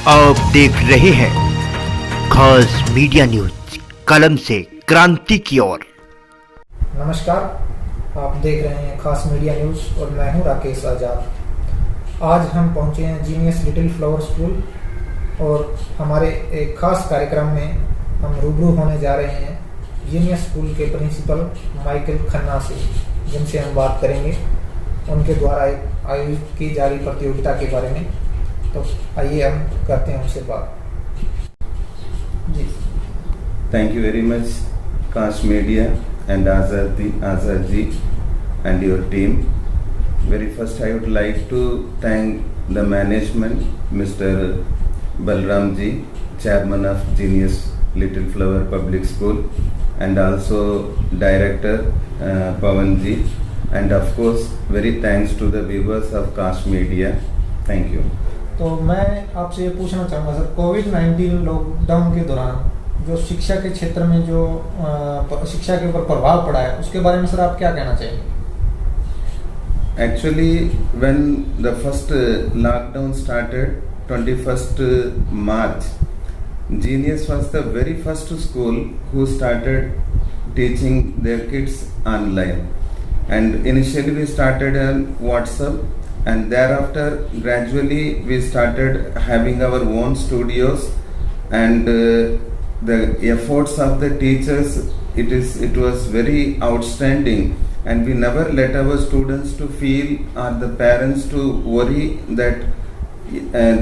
आप देख रहे हैं खास मीडिया न्यूज, कलम से क्रांति की ओर। नमस्कार, आप देख रहे हैं खास मीडिया न्यूज और मैं हूं राकेश आजाद। आज हम पहुंचे हैं जीनियस लिटिल फ्लावर स्कूल और हमारे एक खास कार्यक्रम में हम रूबरू होने जा रहे हैं जीनियस स्कूल के प्रिंसिपल माइकल खन्ना से, जिनसे हम बात करेंगे उनके द्वारा एक आयोजित की जा रही प्रतियोगिता के बारे में। तो आइए हम करते हैं उनसे बात। जी, Thank you very much, Kash Media and Azad ji and your team. Very first, I would like to thank the management, Mr. Balram ji, Chairman of Genius Little Flower Public School, and also Director Pawan ji, and of course, very thanks to the viewers of Kash Media. Thank you. तो मैं आपसे ये पूछना चाहूँगा sir, कोविड-19 lockdown के दौरान जो शिक्षा के क्षेत्र में जो शिक्षा के ऊपर प्रभाव पड़ा है, उसके बारे में सर आप क्या कहना चाहेंगे? Actually, when the first lockdown started, 21st March, Genius was the very first school who started teaching their kids online. And initially we started on WhatsApp, and thereafter gradually we started having our own studios, and the efforts of the teachers, it was very outstanding, and we never let our students to feel or the parents to worry that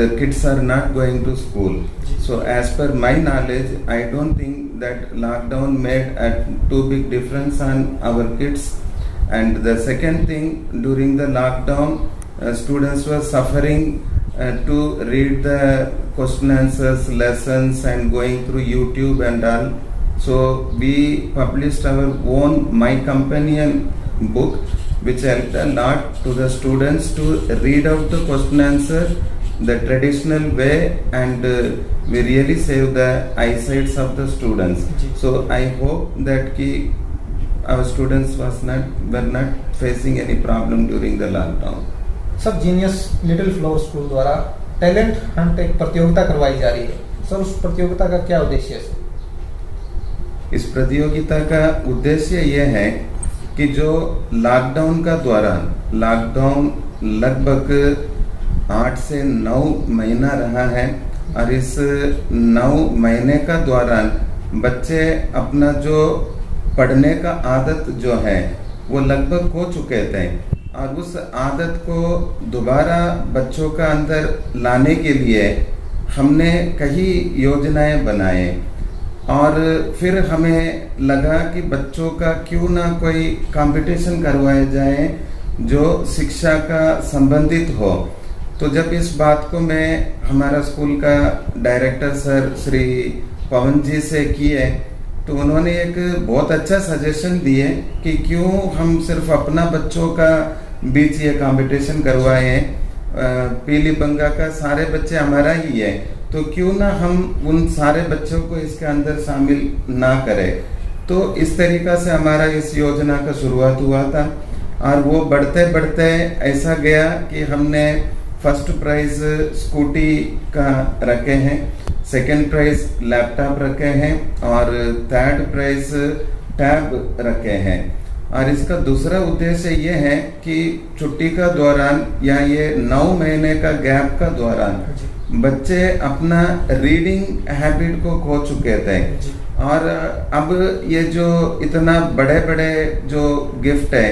the kids are not going to school. So as per my knowledge, I don't think that lockdown made a too big difference on our kids. And the second thing, during the lockdown, students were suffering to read the question answers, lessons, and going through YouTube and all. So we published our own My Companion book, which helped a lot to the students to read out the question answer the traditional way, and we really saved the eyesights of the students. So I hope that our students were not facing any problem during the lockdown. सब genius little flower school द्वारा talent Hunt एक प्रतियोगिता करवाई जा रही है sir, उस प्रतियोगिता का क्या उद्देश्य है? इस प्रतियोगिता का उद्देश्य यह है कि जो लॉकडाउन का दौरान, लॉकडाउन लगभग 8 से 9 महीना रहा है, और इस 9 महीने का दौरान बच्चे अपना जो पढ़ने का आदत जो है वो लगभग खो चुके थे, और उस आदत को दोबारा बच्चों का अंदर लाने के लिए हमने कई योजनाएं बनाए, और फिर हमें लगा कि बच्चों का क्यों ना कोई कंपटीशन करवाया जाए जो शिक्षा का संबंधित हो। तो जब इस बात को मैं हमारा स्कूल का डायरेक्टर सर श्री पवन जी से किए, तो उन्होंने एक बहुत अच्छा सजेशन दिए कि क्यों हम सिर्फ अपना बच्चों का बीच ये कंपटीशन करवाएं। पीली बंगा का सारे बच्चे हमारा ही है, तो क्यों ना हम उन सारे बच्चों को इसके अंदर शामिल ना करें। तो इस तरीका से हमारा इस योजना का शुरुआत हुआ था, और वो बढ़ते बढ़ते ऐसा गया कि हमने फर्स्ट प्राइज स्कूटी का रखे हैं, सेकेंड प्राइज लैपटॉप रखे हैं, और थर्ड प्राइज टैब रखे हैं। और इसका दूसरा उद्देश्य ये है कि छुट्टी का दौरान या ये 9 महीने का गैप का दौरान बच्चे अपना रीडिंग हैबिट को खो चुके थे, और अब ये जो इतना बड़े बड़े जो गिफ्ट है,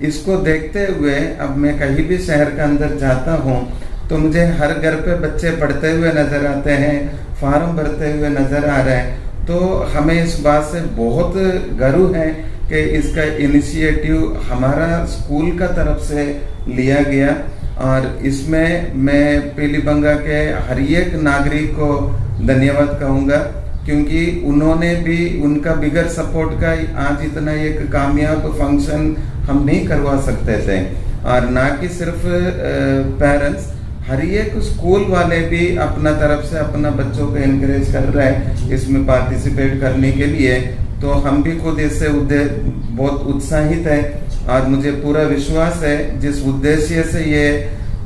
इसको देखते हुए अब मैं कहीं भी शहर के अंदर जाता हूँ तो मुझे हर घर पे बच्चे पढ़ते हुए नजर आते हैं, फॉर्म भरते हुए नजर आ रहे हैं। तो हमें इस बात से बहुत गर्व है कि इसका इनिशिएटिव हमारा स्कूल का तरफ से लिया गया, और इसमें मैं पीली बंगा के हर एक नागरिक को धन्यवाद कहूँगा, क्योंकि उन्होंने भी, उनका बिगर सपोर्ट का आज इतना एक कामयाब फंक्शन हम नहीं करवा सकते थे। और ना कि सिर्फ पेरेंट्स, हर एक स्कूल वाले भी अपना तरफ से अपना बच्चों को एनकरेज कर रहे हैं इसमें पार्टिसिपेट करने के लिए। तो हम भी खुद इससे बहुत उत्साहित है, और मुझे पूरा विश्वास है जिस उद्देश्य से ये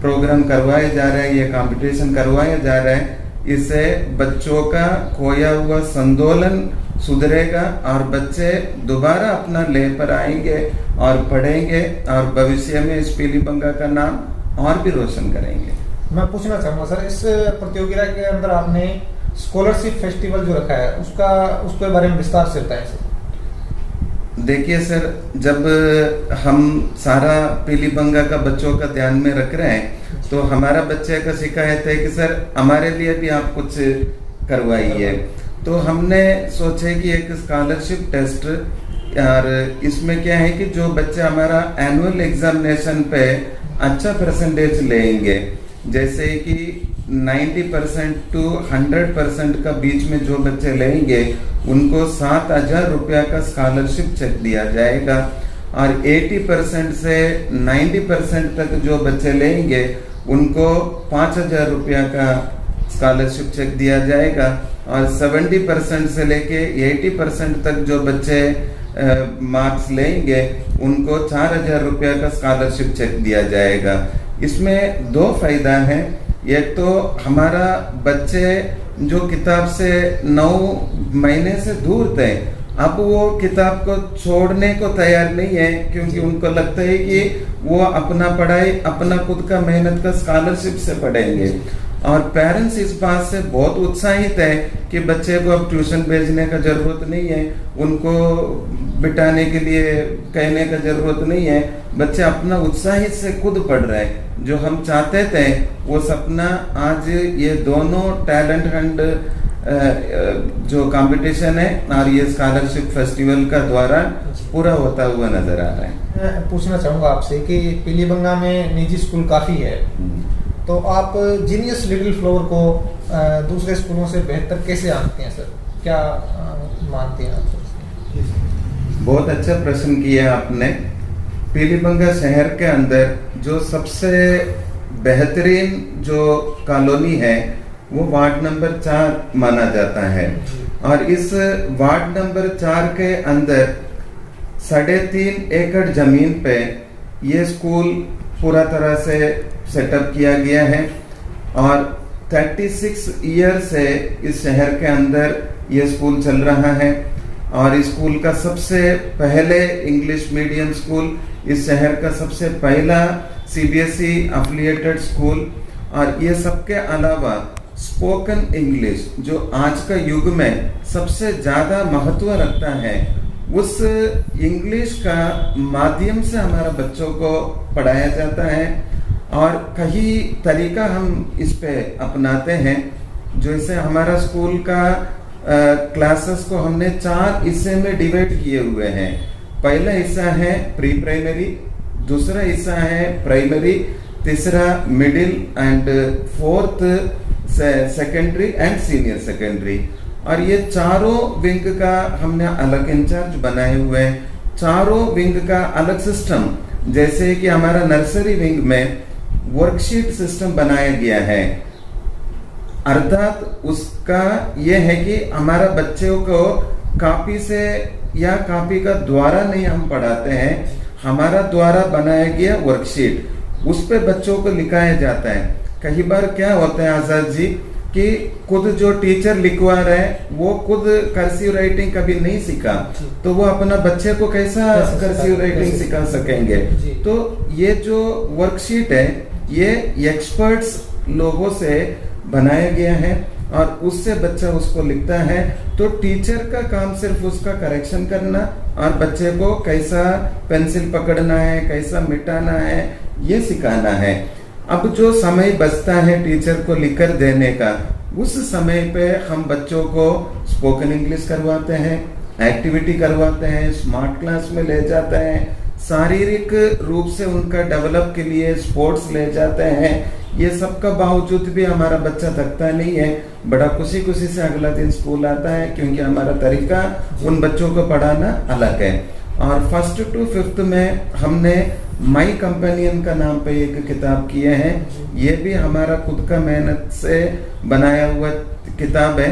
प्रोग्राम करवाए जा रहे हैं, ये कंपटीशन करवाए जा रहे हैं, इससे बच्चों का खोया हुआ संतुलन सुधरेगा और बच्चे दोबारा अपना ले पर आएंगे और पढ़ेंगे और भविष्य में इस पीलीबंगा का नाम और भी रोशन करेंगे। मैं पूछना चाहूँगा सर, इस प्रतियोगिता के अंदर आपने स्कॉलरशिप फेस्टिवल जो रखा है उसके बारे में विस्तार से बताएं सर। देखिए सर, जब हम सारा पीलीबंगा का बच्चों का ध्यान में रख रहे हैं तो हमारा बच्चे का शिकायत है कि सर हमारे लिए भी आप कुछ करवाइए। तो हमने सोचे कि एक स्कॉलरशिप टेस्ट, और इसमें क्या है कि जो बच्चे हमारा एनुअल एग्जामिनेशन पे अच्छा परसेंटेज लेंगे, जैसे कि 90% to 100% का बीच में जो बच्चे लेंगे उनको 7,000 रुपया का स्कॉलरशिप चेक दिया जाएगा, और 80% से 90% तक जो बच्चे लेंगे उनको 5,000 रुपया का स्कॉलरशिप चेक दिया जाएगा, और 70% से लेके 80% तक जो बच्चे मार्क्स लेंगे उनको 4,000 रुपया का स्कॉलरशिप चेक दिया जाएगा। इसमें दो फायदा है। एक तो हमारा बच्चे जो किताब से 9 महीने से दूर थे, अब वो किताब को छोड़ने को तैयार नहीं है, क्योंकि उनको लगता है कि वो अपना पढ़ाई अपना खुद का मेहनत का स्कॉलरशिप से पढ़ेंगे। और पेरेंट्स इस बात से बहुत उत्साहित है कि बच्चे को अब ट्यूशन भेजने का जरूरत नहीं है, उनको बिठाने के लिए कहने का जरूरत नहीं है, बच्चे अपना उत्साहित से खुद पढ़ रहे हैं। जो हम चाहते थे वो सपना आज ये दोनों टैलेंट हंट जो कंपटीशन है और ये स्कॉलरशिप फेस्टिवल का द्वारा पूरा होता हुआ नजर आ रहा है। मैं पूछना चाहूँगा आपसे कि पीलीबंगा में निजी स्कूल काफ़ी है, तो आप जीनियस लिटिल फ्लावर को दूसरे स्कूलों से बेहतर कैसे आंकते हैं सर? क्या मानते हैं आप? बहुत अच्छा प्रश्न किया आपने। पीलीबंगा शहर के अंदर जो सबसे बेहतरीन जो कॉलोनी है वो वार्ड नंबर 4 माना जाता है, और इस वार्ड नंबर 4 के अंदर 3.5 एकड़ जमीन पे ये स्कूल पूरा तरह से सेटअप किया गया है, और 36 ईयर से इस शहर के अंदर ये स्कूल चल रहा है, और इस स्कूल का सबसे पहले इंग्लिश मीडियम स्कूल, इस शहर का सबसे पहला CBSE एफिलिएटेड स्कूल, और ये सबके अलावा स्पोकन इंग्लिश जो आज का युग में सबसे ज्यादा महत्व रखता है, उस इंग्लिश का माध्यम से हमारा बच्चों को पढ़ाया जाता है। और कई तरीका हम इस पे अपनाते हैं, जैसे हमारा स्कूल का क्लासेस को हमने 4 हिस्से में डिवाइड किए हुए हैं। पहला हिस्सा है प्री प्राइमरी, दूसरा हिस्सा है प्राइमरी, तीसरा middle and fourth secondary and senior secondary. और ये चारों विंग का हमने अलग इंचार्ज बनाए हुए हैं, चारों विंग का अलग सिस्टम। जैसे कि हमारा नर्सरी विंग में वर्कशीट सिस्टम बनाया गया है, अर्थात उसका ये है कि हमारा बच्चों को कॉपी से या कॉपी का द्वारा नहीं हम पढ़ाते हैं, हमारा द्वारा बनाया गया वर्कशीट, उस पे बच्चों को लिखाया जाता है। कई बार क्या होता है आजाद जी कि खुद जो टीचर लिखवा रहे हैं वो खुद कर्सिव राइटिंग कभी नहीं सीखा, तो वो अपना बच्चे को कैसा कर्सिव राइटिंग सिखा सकेंगे। तो ये जो वर्कशीट है ये एक्सपर्ट्स लोगों से बनाया गया है और उससे बच्चा उसको लिखता है। तो टीचर का काम सिर्फ उसका करेक्शन करना और बच्चे को कैसा पेंसिल पकड़ना है, कैसा मिटाना है, ये सिखाना है। अब जो समय बचता है टीचर को लिखकर देने का, उस समय पे हम बच्चों को स्पोकन इंग्लिश करवाते हैं, एक्टिविटी करवाते हैं, स्मार्ट क्लास में ले जाते हैं, शारीरिक रूप से उनका डेवलप के लिए स्पोर्ट्स ले जाते हैं। ये सब का बावजूद भी हमारा बच्चा थकता नहीं है, बड़ा खुशी खुशी से अगला दिन स्कूल आता है, क्योंकि हमारा तरीका उन बच्चों को पढ़ाना अलग है। और 1st to 5th में हमने माई कंपेनियन का नाम पे एक किताब किए हैं। ये भी हमारा खुद का मेहनत से बनाया हुआ किताब है,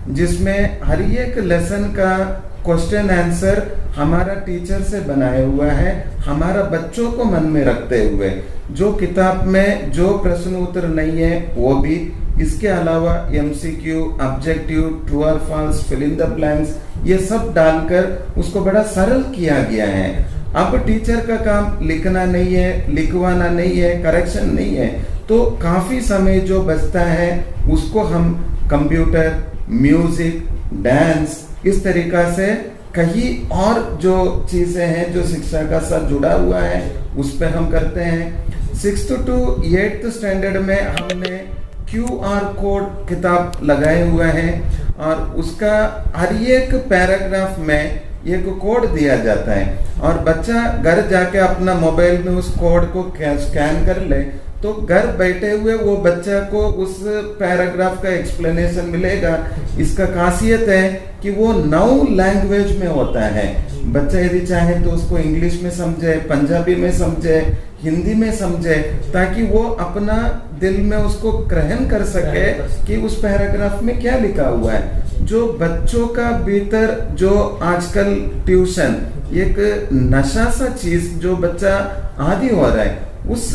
जिसमें हर एक लेसन का क्वेश्चन आंसर हमारा टीचर से बनाया हुआ है, हमारा बच्चों को मन में रखते हुए। जो किताब में जो प्रश्न उत्तर नहीं है वो भी, इसके अलावा MCQ, ऑब्जेक्टिव, ट्रू और false, fill in the blanks, ये सब डालकर उसको बड़ा सरल किया गया है। अब टीचर का काम लिखना नहीं है, लिखवाना नहीं है, करेक्शन नहीं है, तो काफी समय जो बचता है उसको हम कंप्यूटर, म्यूजिक, डांस, इस तरीका से कहीं और जो चीजें हैं जो शिक्षा का साथ जुड़ा हुआ है उस पे हम करते हैं। 6th to 8th स्टैंडर्ड में हमने QR कोड किताब लगाए हुए हैं और उसका हर एक पैराग्राफ में एक कोड दिया जाता है और बच्चा घर जाके अपना मोबाइल में उस कोड को स्कैन कर ले तो घर बैठे हुए वो बच्चा को उस पैराग्राफ का एक्सप्लेनेशन मिलेगा। इसका खासियत है कि वो 9 लैंग्वेज में होता है। बच्चा यदि चाहे तो उसको इंग्लिश में समझे, पंजाबी में समझे, हिंदी में समझे, ताकि वो अपना दिल में उसको ग्रहण कर सके कि उस पैराग्राफ में क्या लिखा हुआ है। जो बच्चों का भीतर जो आजकल ट्यूशन एक नशा सा चीज जो बच्चा आदी हो रहा है, उस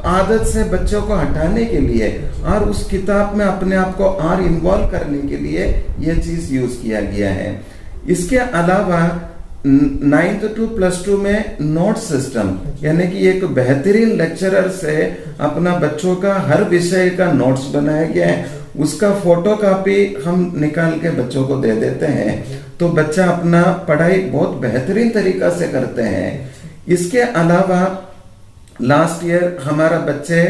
आदत से बच्चों को हटाने के लिए और उस किताब में अपने आप को और इन्वॉल्व करने के लिए यह चीज यूज किया गया है। इसके अलावा 9th to +2 में नोट सिस्टम, यानी कि एक बेहतरीन लेक्चरर से अपना बच्चों का हर विषय का नोट्स बनाया गया है, उसका फोटो कॉपी हम निकाल के बच्चों को दे देते हैं, तो बच्चा अपना पढ़ाई बहुत बेहतरीन तरीका से करते हैं। इसके अलावा लास्ट ईयर हमारा बच्चे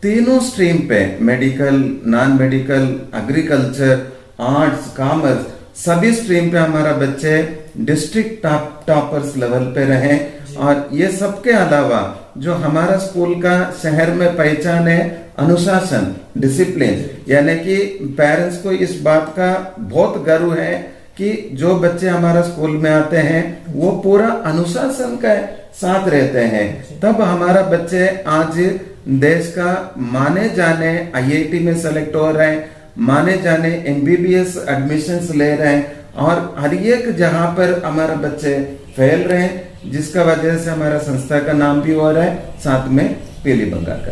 तीनों स्ट्रीम पे, medical, non medical, agriculture, arts, commerce, सभी स्ट्रीम पे हमारा बच्चे डिस्ट्रिक्ट टॉपर्स लेवल पे रहे। और ये सब के अलावा जो हमारा स्कूल का शहर में पहचान है अनुशासन, डिसिप्लिन, यानी कि पेरेंट्स को इस बात का बहुत गर्व है कि जो बच्चे हमारा स्कूल में आते हैं वो पूरा अनुशासन का साथ रहते हैं। तब हमारा बच्चे आज देश का माने जाने IIT में सेलेक्ट हो रहे हैं, माने जाने MBBS एडमिशन्स ले रहे हैं और हर एक जहां पर हमारा बच्चे फैल रहे हैं, जिसका वजह से हमारा संस्था का नाम भी हो रहा है, साथ में पीली बंगाल का।